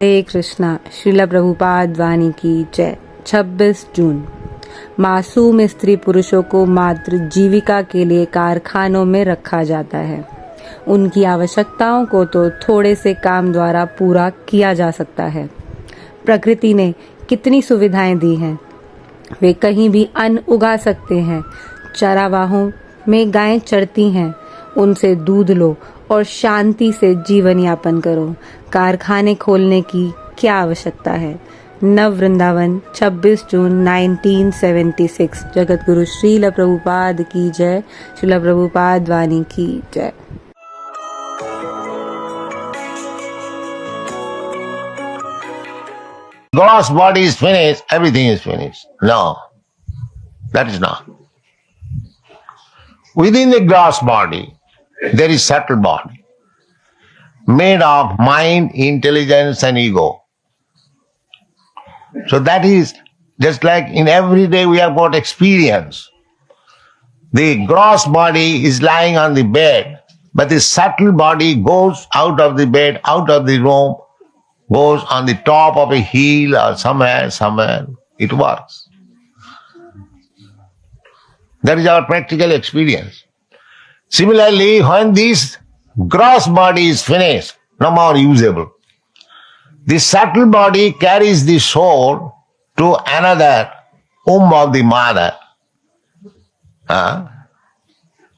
हरे कृष्णा। श्रील प्रभुपाद वाणी की जय। 26 जून। मासूम स्त्री पुरुषों को मात्र जीविका के लिए कारखानों में रखा जाता है। उनकी आवश्यकताओं को तो थोड़े से काम द्वारा पूरा किया जा सकता है। प्रकृति ने कितनी सुविधाएं दी हैं। वे कहीं भी अन्न उगा सकते हैं। चरावाहों में गायें चरती हैं, उनसे दूध लो और शांति से जीवन यापन करो। कारखाने खोलने की क्या आवश्यकता है। नव वृंदावन 26 जून 1976। जगत गुरु श्रील प्रभुपाद की जय। श्रील प्रभुपाद वाणी की जय। Gross body is finished, everything is finished. No, that is not. Within the gross body, there is subtle body, made of mind, intelligence and ego. So that is just like in every day we have got experience. The gross body is lying on the bed, but the subtle body goes out of the bed, out of the room, goes on the top of a hill or somewhere, it works. That is our practical experience. Similarly, when this gross body is finished, no more usable, the subtle body carries the soul to another womb of the mother.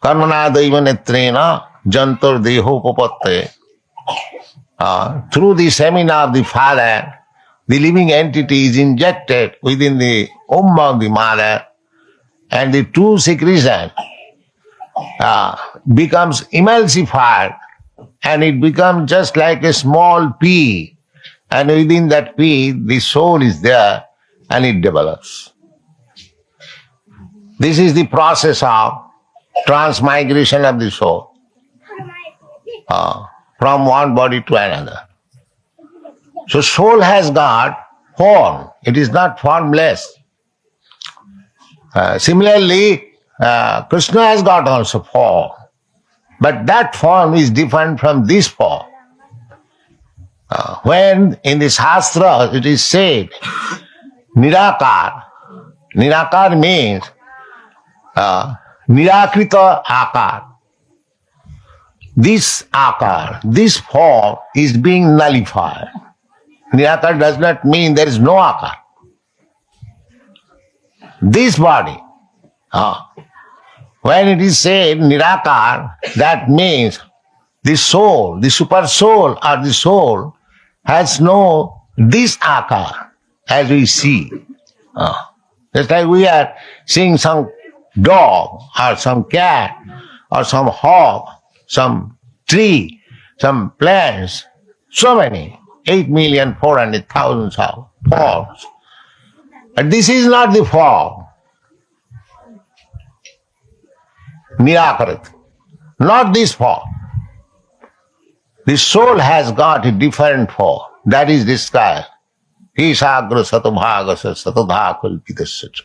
Karmana daivanetrena jantor dehopapatte. Through the semen of the father, the living entity is injected within the womb of the mother, and the true secretion becomes emulsified, and it becomes just like a small pea, and within that pea the soul is there and it develops. This is the process of transmigration of the soul from one body to another. So soul has got form, it is not formless. Similarly, Krishna has got also form, but that form is different from this form. When in the Shastra it is said, Nirakar, Nirakar means Nirakrita Akar. This Akar, this form is being nullified. Nirakar does not mean there is no Akar. This body, when it is said Nirakar, that means the soul, the super soul or the soul has no this Akar as we see. Just like we are seeing some dog or some cat or some hawk, some tree, some plants, so many, 8,400,000 forms. But this is not the form. Nirakarit. Not this form. The soul has got a different form. That is described. Isagra satobhagasa satodha kalpitasya.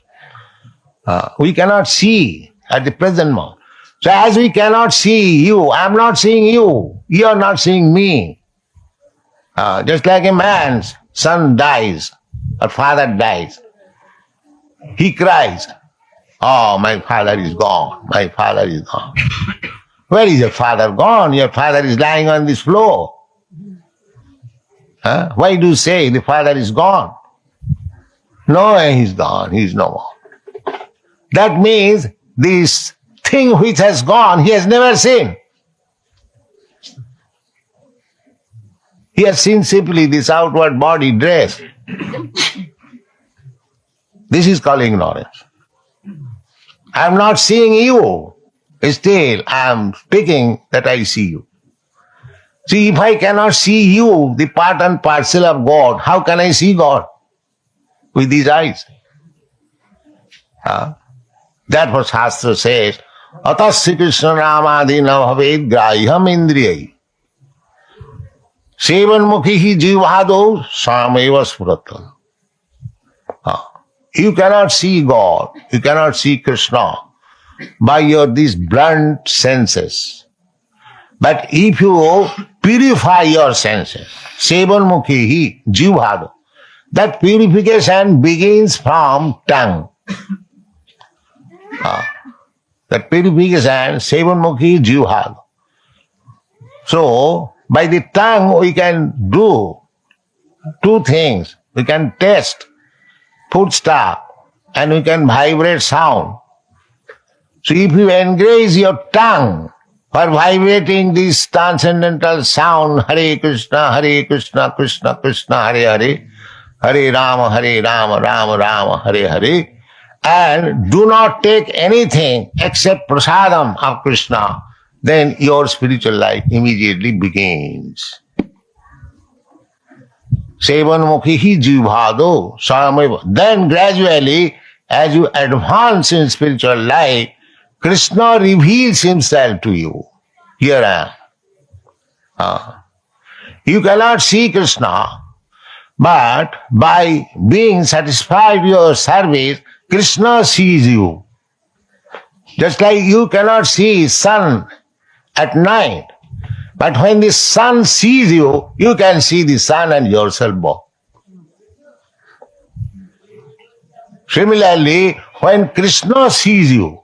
We cannot see at the present moment. So as we cannot see you, I am not seeing you, you are not seeing me. Just like a man's son dies or father dies, he cries, oh, my father is gone, my father is gone. Where is your father gone? Your father is lying on this floor. Why do you say the father is gone? No, he's gone, he's no more. That means this thing which has gone, he has never seen. He has seen simply this outward body, dress. This is called ignorance. I am not seeing you. Still, I am speaking that I see you. See, if I cannot see you, the part and parcel of God, how can I see God? With these eyes. Therefore Shastra says, Atasya Krishna Ramadina Bhaved Graham Indriyai Sevan Mukhihi Jivado Sameva Spurata. You cannot see God, you cannot see Krishna by your these blunt senses. But if you purify your senses. Sevanmukhi hi jivhado. That purification begins from tongue. That purification, Sevanmukhi jivhado. So, by the tongue we can do two things. We can taste food stuff and we can vibrate sound. So if you engage your tongue for vibrating this transcendental sound, Hare Krishna, Krishna Krishna, Hare Hare, Hare Rama, Rama Rama, Hare Hare, and do not take anything except prasadam of Krishna, then your spiritual life immediately begins. Sevanmukhi hi jivhado sameva. Then gradually, as you advance in spiritual life, Krishna reveals himself to you. Here I am. You cannot see Krishna, but by being satisfied with your service, Krishna sees you. Just like you cannot see sun at night, but when the sun sees you, you can see the sun and yourself both. Similarly, when Krishna sees you,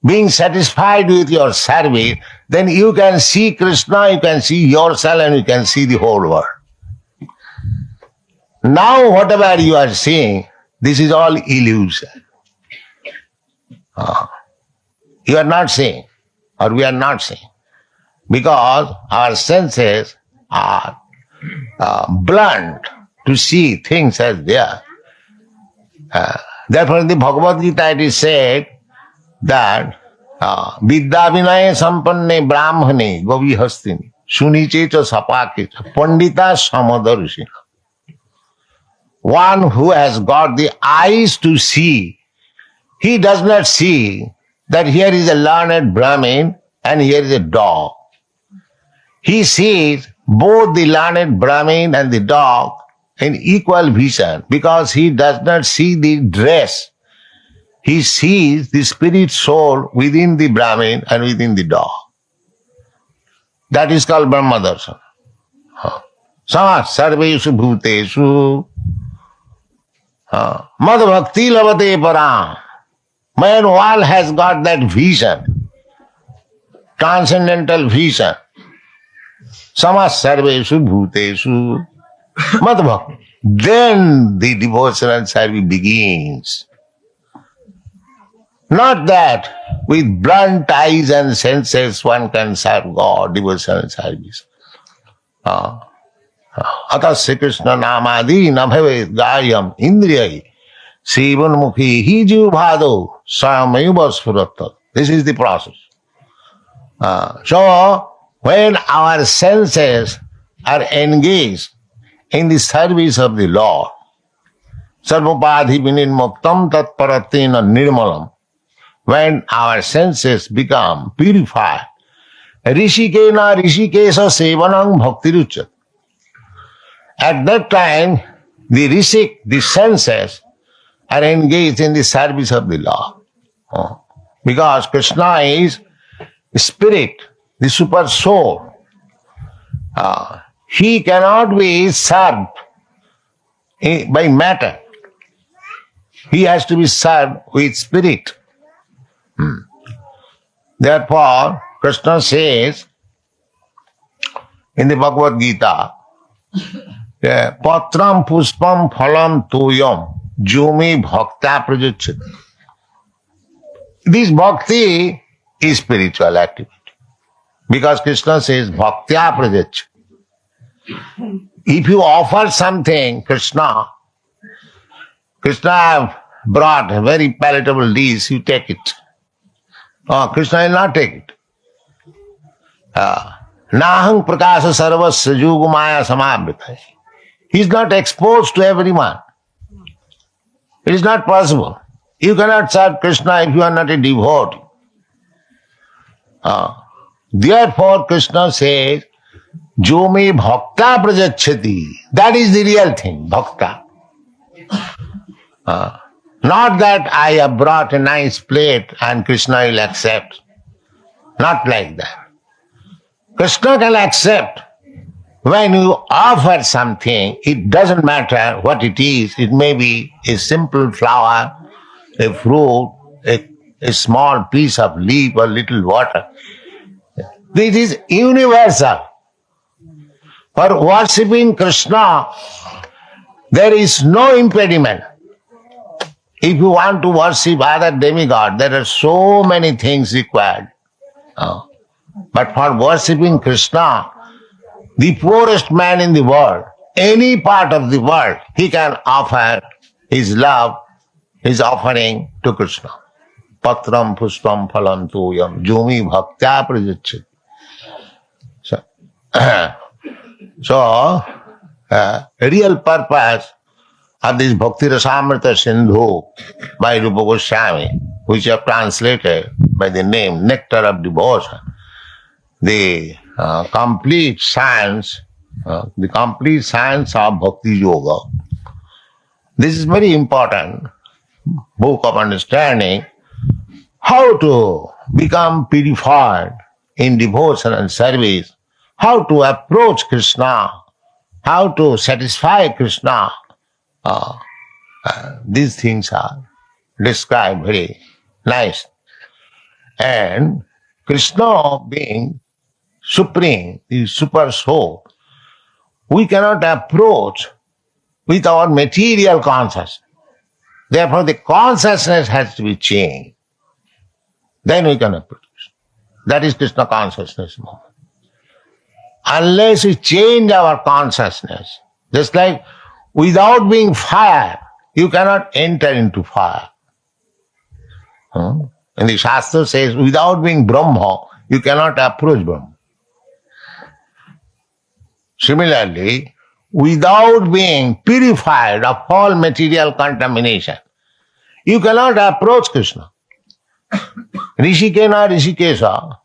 being satisfied with your service, then you can see Krishna, you can see yourself, and you can see the whole world. Now whatever you are seeing, this is all illusion. You are not seeing, or we are not seeing, because our senses are blunt to see things as they are. Therefore in the Bhagavad Gita it is said that Vidya Vinaya Sampanne Brahmane Govi Hastini Suniche cha Sapake cha Pandita Samadarshina. One who has got the eyes to see, he does not see that here is a learned Brahmin and here is a dog. He sees both the learned Brahmin and the dog in equal vision because he does not see the dress. He sees the spirit soul within the Brahmin and within the dog. That is called Brahma Darshan. Sama sarveshu bhuteshu mad bhakti lavate param. When one has got that vision, transcendental vision, sama sarveshu bhuteshu mad bhakti, then the devotional service begins. Not that with blunt eyes and senses one can serve God, devotional service. Atas Sri Krishna namadi nabhave garyam indriyai sevanmukhi hi jivhado samayuva sfuratta. This is the process. So, when our senses are engaged in the service of the Lord, sarvopadhi vinirmuktam tatparatena nirmalam, when our senses become purified, rishikena rishikesa sevanam bhaktiruchat. At that time, the rishik, the senses, are engaged in the service of the Lord. Because Krishna is spirit, the super soul. He cannot be served by matter. He has to be served with spirit. Therefore, Krishna says in the Bhagavad Gita, Patram puspam phalam toyam jome bhakta prajachati. This bhakti is spiritual activity. Because Krishna says bhaktya prajachati. If you offer something, Krishna brought a very palatable dish, you take it. Krishna will not take it. Nahang prakasa sarvasya yugumaya samavrita. He is not exposed to everyone. It is not possible. You cannot serve Krishna if you are not a devotee. Therefore, Krishna says, Jo me bhakta prajachati. That is the real thing, bhakta. Not that I have brought a nice plate and Krishna will accept. Not like that. Krishna can accept when you offer something, it doesn't matter what it is. It may be a simple flower, a fruit, a small piece of leaf or little water. This is universal. For worshipping Krishna, there is no impediment. If you want to worship other demigods, there are so many things required. But for worshipping Krishna, the poorest man in the world, any part of the world, he can offer his love, his offering to Krishna. Patram pushpam phalam tuyam jumi bhaktya prajacchati. So, real purpose of this Bhakti Rasamrita Sindhu by Rupa Goswami, which I have translated by the name Nectar of Devotion, the complete science of Bhakti Yoga. This is very important book of understanding how to become purified in devotion and service, how to approach Krishna, how to satisfy Krishna. These things are described very nice. And Krishna being supreme, the super soul, we cannot approach with our material consciousness. Therefore, the consciousness has to be changed. Then we can approach. That is Krishna consciousness moment. Unless we change our consciousness, just like without being fire, you cannot enter into fire. And the Shastra says, without being Brahma, you cannot approach Brahma. Similarly, without being purified of all material contamination, you cannot approach Krishna. Rishikena Rishikesha,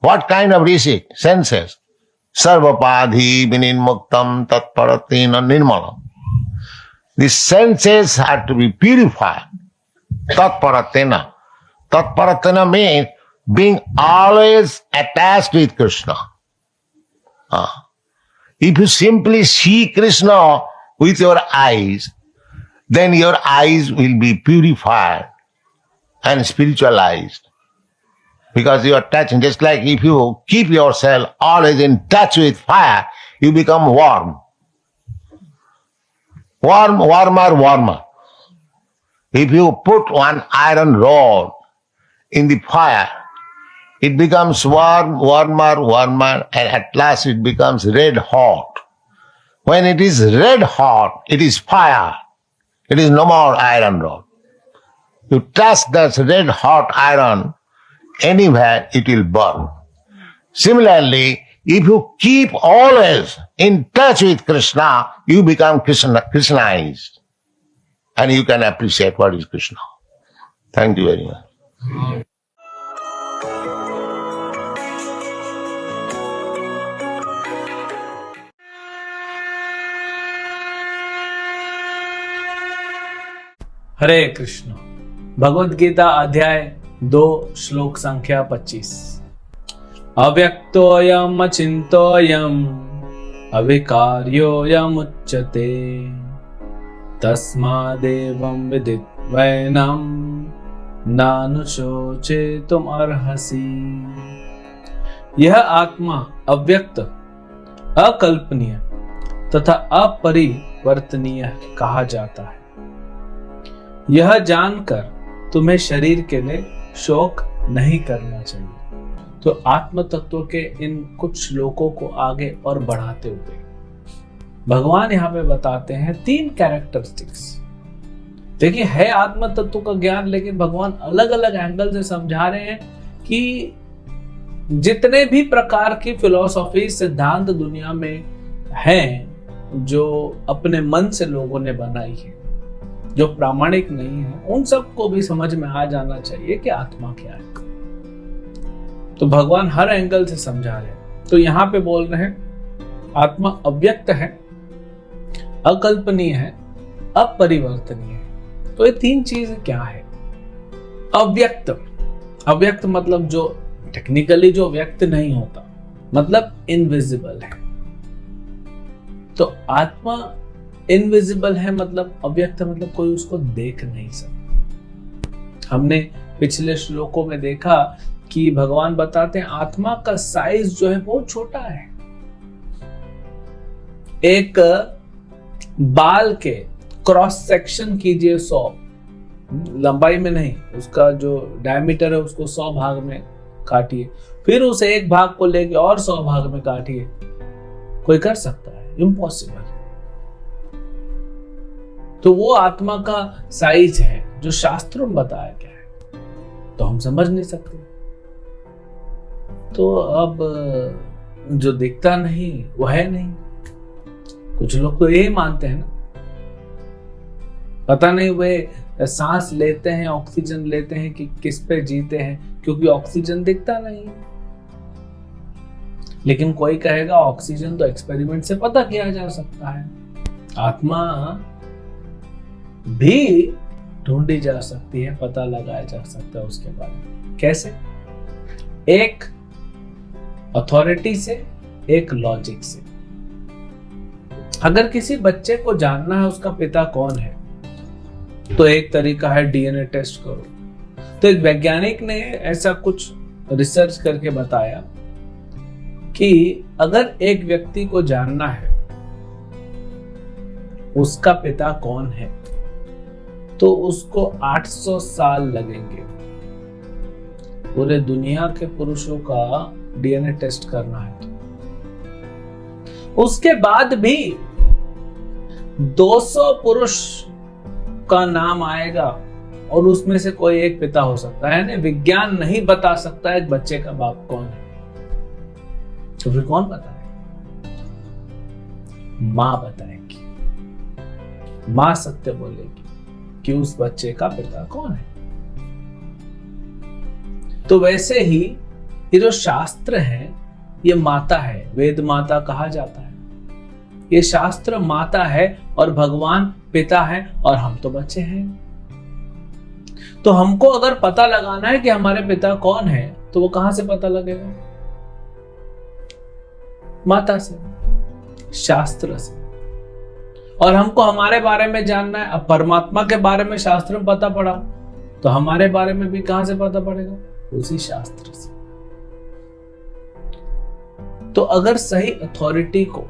what kind of rishi? Senses. Sarvapadhi vininmuktam tatparatina nirmalam. The senses have to be purified. Tatparatina. Tatparatina means being always attached with Krishna. If you simply see Krishna with your eyes, then your eyes will be purified and spiritualized. Because you are touching, just like if you keep yourself always in touch with fire, you become warm. Warmer. If you put one iron rod in the fire, it becomes warmer, and at last it becomes red hot. When it is red hot, it is fire. It is no more iron rod. You touch that red hot iron, anywhere it will burn. Similarly, if you keep always in touch with Krishna, you become Krishnaized. And you can appreciate what is Krishna. Thank you very much. हरे कृष्ण। भगवद गीता अध्याय 2 श्लोक संख्या 25। अव्यक्तोऽयम् अचिन्तोऽयम् अविकार्योऽयम् उच्यते तस्मादेवं विदित्वैनं नानुशोचेतुम् अर्हसि। यह आत्मा अव्यक्त, अकल्पनीय तथा अपरिवर्तनीय कहा जाता है। यह जानकर तुम्हें शरीर के लिए शोक नहीं करना चाहिए। तो आत्म तत्व के इन कुछ श्लोकों को आगे और बढ़ाते हुए भगवान यहाँ पे बताते हैं 3 कैरेक्टरिस्टिक्स। देखिए, है आत्म तत्व का ज्ञान, लेकिन भगवान अलग अलग एंगल से समझा रहे हैं कि जितने भी प्रकार की फिलॉसफी सिद्धांत दुनिया में हैं, जो अपने मन से लोगों ने बनाई है, जो प्रामाणिक नहीं है, उन सबको भी समझ में आ जाना चाहिए कि आत्मा क्या है। तो भगवान हर एंगल से समझा रहे हैं। तो यहां पे बोल रहे हैं आत्मा अव्यक्त है, अकल्पनीय है, अपरिवर्तनीय है। तो ये 3 चीजें क्या है? अव्यक्त मतलब जो टेक्निकली जो व्यक्त नहीं होता, मतलब इनविजिबल है। तो आत्मा इनविजिबल है, मतलब अव्यक्त है, मतलब कोई उसको देख नहीं सकता। हमने पिछले श्लोकों में देखा कि भगवान बताते हैं आत्मा का साइज जो है बहुत छोटा है। एक बाल के क्रॉस सेक्शन कीजिए 100, लंबाई में नहीं, उसका जो डायमीटर है उसको 100 भाग में काटिए, फिर उस एक भाग को लेके और 100 भाग में काटिए। कोई कर सकता है? इम्पॉसिबल। तो वो आत्मा का साइज है जो शास्त्रों में बताया गया है, तो हम समझ नहीं सकते। तो अब जो दिखता नहीं वो है नहीं। कुछ लोग तो यही मानते हैं ना, पता नहीं वे सांस लेते हैं, ऑक्सीजन लेते हैं कि किस पे जीते हैं, क्योंकि ऑक्सीजन दिखता नहीं। लेकिन कोई कहेगा ऑक्सीजन तो एक्सपेरिमेंट से पता किया जा सकता है, आत्मा भी ढूंढी जा सकती है, पता लगाया जा सकता है उसके बारे में। कैसे? एक अथॉरिटी से, एक लॉजिक से। अगर किसी बच्चे को जानना है उसका पिता कौन है, तो एक तरीका है डीएनए टेस्ट करो। तो एक वैज्ञानिक ने ऐसा कुछ रिसर्च करके बताया कि अगर एक व्यक्ति को जानना है उसका पिता कौन है, तो उसको 800 साल लगेंगे पूरे दुनिया के पुरुषों का डीएनए टेस्ट करना है। तो उसके बाद भी 200 पुरुष का नाम आएगा और उसमें से कोई एक पिता हो सकता है। यानी विज्ञान नहीं बता सकता एक बच्चे का बाप कौन है, तो फिर कौन बताएगा? मां बताएगी, मां सत्य बोलेगी कि उस बच्चे का पिता कौन है। तो वैसे ही ये जो शास्त्र है ये माता है, वेद माता कहा जाता है। ये शास्त्र माता है और भगवान पिता है और हम तो बच्चे हैं। तो हमको अगर पता लगाना है कि हमारे पिता कौन है, तो वो कहां से पता लगेगा? माता से, शास्त्र से। और हमको हमारे बारे में जानना है, अब परमात्मा के बारे में शास्त्र में पता पड़ा, तो हमारे बारे में भी कहां से पता पड़ेगा? उसी शास्त्र से। तो अगर सही अथॉरिटी को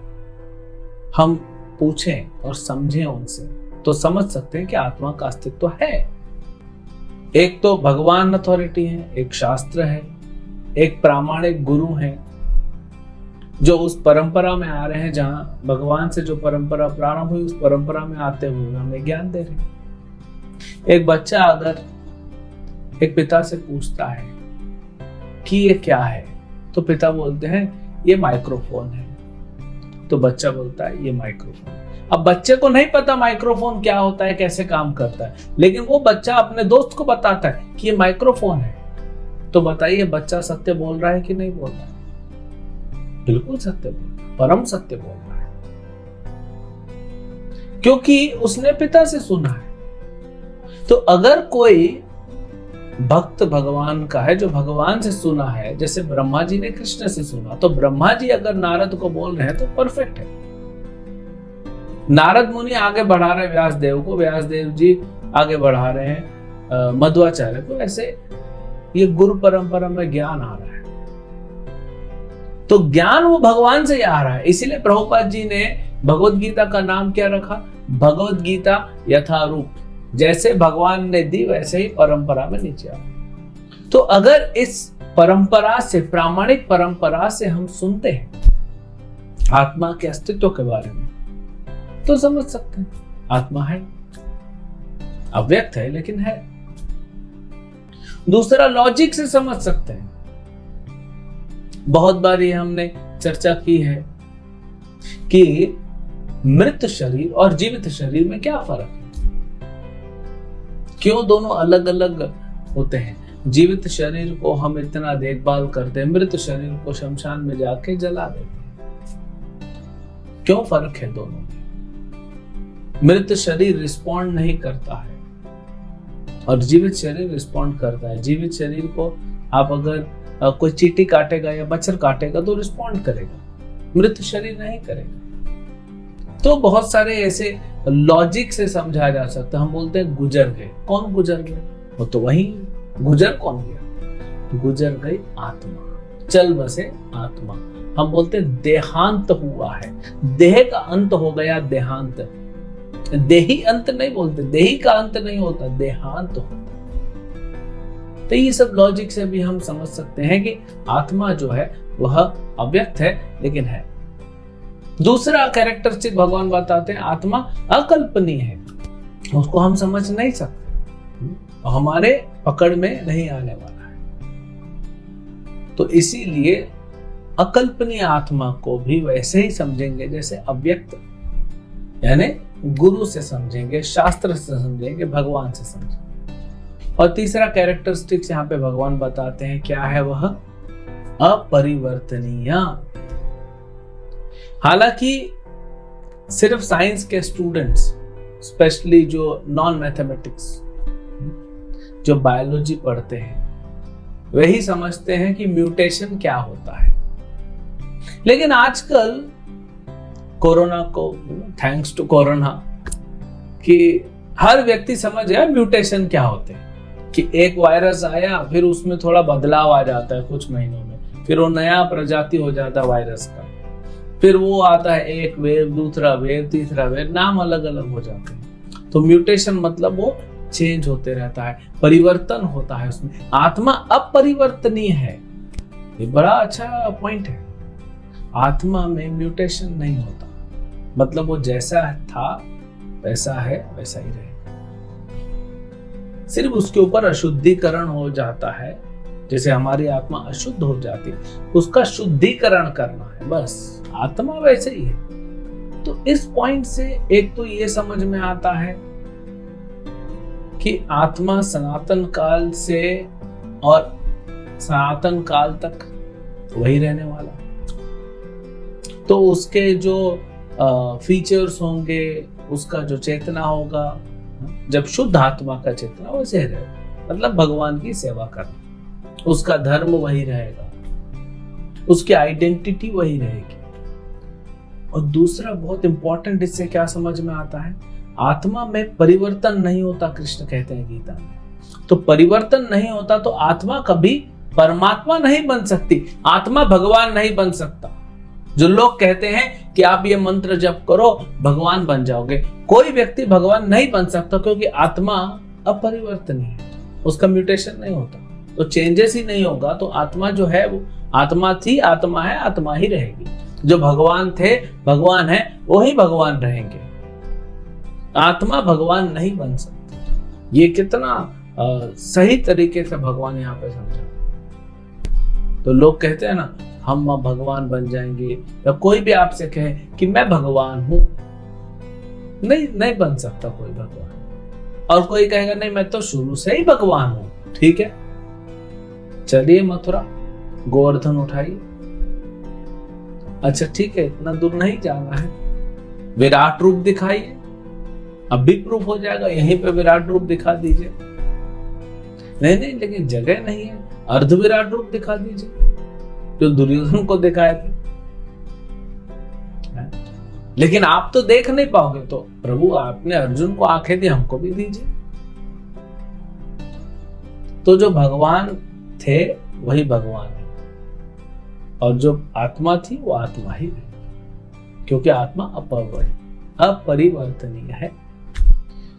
हम पूछें और समझें उनसे, तो समझ सकते हैं कि आत्मा का अस्तित्व है। एक तो भगवान अथॉरिटी है, एक शास्त्र है, एक प्रामाणिक गुरु है जो उस परंपरा में आ रहे हैं, जहां भगवान से जो परंपरा प्रारंभ हुई उस परंपरा में आते हुए हमें ज्ञान दे रहे हैं। एक बच्चा अगर एक पिता से पूछता है कि ये क्या है, तो पिता बोलते हैं ये माइक्रोफोन है, तो बच्चा बोलता है ये माइक्रोफोन। अब बच्चे को नहीं पता माइक्रोफोन क्या होता है, कैसे काम करता है, लेकिन वो बच्चा अपने दोस्त को बताता है कि ये माइक्रोफोन है। तो बताइए बच्चा सत्य बोल रहा है कि नहीं बोल रहा है? बिल्कुल सत्य बोल रहा है, परम सत्य बोल रहा है, क्योंकि उसने पिता से सुना है। तो अगर कोई भक्त भगवान का है जो भगवान से सुना है, जैसे ब्रह्मा जी ने कृष्ण से सुना, तो ब्रह्मा जी अगर नारद को बोल रहे हैं तो परफेक्ट है। नारद मुनि आगे बढ़ा रहे व्यास देव को, व्यास देव जी आगे बढ़ा रहे हैं मध्वाचार्य को। ऐसे ये गुरु परंपरा में ज्ञान आ रहा है, तो ज्ञान वो भगवान से ही आ रहा है। इसीलिए प्रभुपाद जी ने भगवत गीता का नाम क्या रखा? भगवत गीता यथारूप, जैसे भगवान ने दी वैसे ही परंपरा में नीचे आ। तो अगर इस परंपरा से, प्रामाणिक परंपरा से हम सुनते हैं आत्मा के अस्तित्व के बारे में, तो समझ सकते हैं आत्मा है, अव्यक्त है लेकिन है। दूसरा, लॉजिक से समझ सकते हैं। बहुत बार ये हमने चर्चा की है कि मृत शरीर और जीवित शरीर में क्या फर्क है, क्यों दोनों अलग अलग होते हैं। जीवित शरीर को हम इतना देखभाल करते हैं, मृत शरीर को शमशान में जाके जला देते हैं। क्यों फर्क है दोनों में? मृत शरीर रिस्पॉन्ड नहीं करता है और जीवित शरीर रिस्पॉन्ड करता है। जीवित शरीर को आप अगर कोई चींटी काटेगा या मच्छर काटेगा तो रिस्पॉन्ड करेगा, मृत शरीर नहीं करेगा। तो बहुत सारे ऐसे लॉजिक से समझा जा सकता है। हम बोलते हैं गुजर गए, कौन गुजर गए? वो तो वही गुजर कौन गया? गुजर गई आत्मा, चल बसे आत्मा। हम बोलते हैं देहांत हुआ है, देह का अंत हो गया, देहांत। देही अंत नहीं बोलते, देही का अंत नहीं होता, देहांत होता। तो ये सब लॉजिक से भी हम समझ सकते हैं कि आत्मा जो है वह अव्यक्त है लेकिन है। दूसरा कैरेक्टरिस्टिक भगवान बताते हैं, आत्मा अकल्पनीय है, उसको हम समझ नहीं सकते, हमारे पकड़ में नहीं आने वाला है। तो इसीलिए अकल्पनीय आत्मा को भी वैसे ही समझेंगे जैसे अव्यक्त, यानी गुरु से समझेंगे, शास्त्र से समझेंगे, भगवान से समझेंगे। और तीसरा कैरेक्टरिस्टिक्स यहाँ पे भगवान बताते हैं, क्या है वह? अपरिवर्तनीय। हालांकि सिर्फ साइंस के स्टूडेंट्स, स्पेशली जो नॉन मैथमेटिक्स, जो बायोलॉजी पढ़ते हैं, वही समझते हैं कि म्यूटेशन क्या होता है। लेकिन आजकल कोरोना को, थैंक्स टू कोरोना, कि हर व्यक्ति समझ गया म्यूटेशन क्या होते हैं, कि एक वायरस आया, फिर उसमें थोड़ा बदलाव आ जाता है कुछ महीनों में, फिर वो नया प्रजाति हो जाता है वायरस का, फिर वो आता है एक वेव, दूसरा वेव, तीसरा वेव, नाम अलग अलग हो जाते हैं। तो म्यूटेशन मतलब वो चेंज होते रहता है, परिवर्तन होता है उसमें। आत्मा अपरिवर्तनीय है, ये बड़ा अच्छा पॉइंट है। आत्मा में म्यूटेशन नहीं होता, मतलब वो जैसा था वैसा है, वैसा ही रहेगा। सिर्फ उसके ऊपर अशुद्धिकरण हो जाता है, जैसे हमारी आत्मा अशुद्ध हो जाती है, उसका शुद्धिकरण करना है, बस। आत्मा वैसे ही है। तो इस पॉइंट से एक तो ये समझ में आता है कि आत्मा सनातन काल से और सनातन काल तक वही रहने वाला, तो उसके जो फीचर्स होंगे, उसका जो चेतना होगा, जब शुद्ध आत्मा का चेतना वैसे रहेगा, मतलब भगवान की सेवा करना, उसका धर्म वही रहेगा, उसकी आइडेंटिटी वही रहेगी। और दूसरा बहुत इंपॉर्टेंट इससे क्या समझ में आता है, आत्मा में परिवर्तन नहीं होता, कृष्ण कहते हैं गीता में। तो परिवर्तन नहीं होता तो आत्मा कभी परमात्मा नहीं बन सकती, आत्मा भगवान नहीं बन सकता। जो लोग कहते हैं कि आप ये मंत्र जप करो भगवान बन जाओगे, कोई व्यक्ति भगवान नहीं बन सकता, क्योंकि आत्मा अपरिवर्तनीय है, उसका म्यूटेशन नहीं होता, तो चेंजेस ही नहीं होगा। तो आत्मा जो है वो आत्मा थी, आत्मा है, आत्मा ही रहेगी। जो भगवान थे, भगवान है, वो ही भगवान रहेंगे। आत्मा भगवान नहीं बन सकती। ये कितना सही तरीके से भगवान यहाँ पे समझा। तो लोग कहते हैं ना हम भगवान बन जाएंगे, या कोई भी आपसे कहे कि मैं भगवान हूं, नहीं बन सकता कोई भगवान। और कोई कहेगा नहीं मैं तो शुरू से ही भगवान हूं, ठीक है, चलिए मथुरा, गोवर्धन उठाइए। अच्छा ठीक है, इतना दूर नहीं जाना है, विराट रूप दिखाइए, अब भी प्रूफ हो जाएगा, यहीं पे विराट रूप दिखा दीजिए। नहीं, लेकिन जगह नहीं है, अर्ध विराट रूप दिखा दीजिए, जो दुर्योधन को दिखाए थे। लेकिन आप तो देख नहीं पाओगे, तो प्रभु आपने अर्जुन को आंखें दी, हमको भी दीजिए। तो जो भगवान थे वही भगवान है, और जो आत्मा थी वो आत्मा ही है, क्योंकि आत्मा अपरिवर्तनीय है।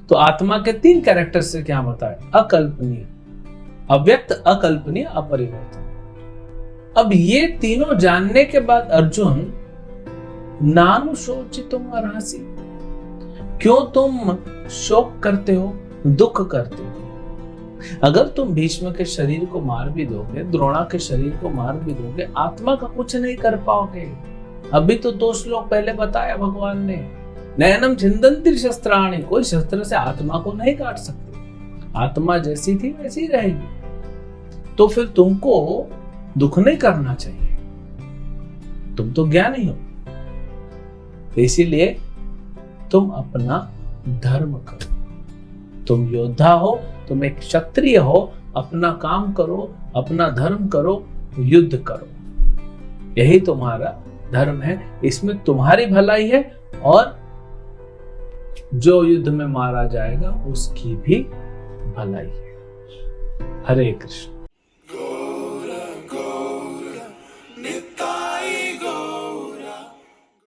तो आत्मा के 3 कैरेक्टर से क्या बताए? अकल्पनीय, अव्यक्त, अकल्पनीय, अपरिवर्तनीय। अब ये तीनों जानने के बाद अर्जुन, नानु शोचितुम अर्हसि, क्यों तुम शोक करते हो, दुख करते हो? अगर तुम भीष्म के शरीर को मार भी दोगे, द्रोणा के शरीर को मार भी दोगे, आत्मा का कुछ नहीं कर पाओगे। अभी तो 2 श्लोक पहले बताया भगवान ने, नयनम छिन्दन्ति शस्त्राणि, कोई शस्त्र से आत्मा को नहीं काट सकते, आत्मा जैसी थी वैसी ही रहेगी। तो फिर तुमको दुख नहीं करना चाहिए, तुम तो ज्ञानी हो, इसीलिए तुम अपना धर्म करो। तुम योद्धा हो, तुम एक क्षत्रिय हो, अपना काम करो, अपना धर्म करो, युद्ध करो, यही तुम्हारा धर्म है, इसमें तुम्हारी भलाई है और जो युद्ध में मारा जाएगा उसकी भी भलाई है। हरे कृष्ण।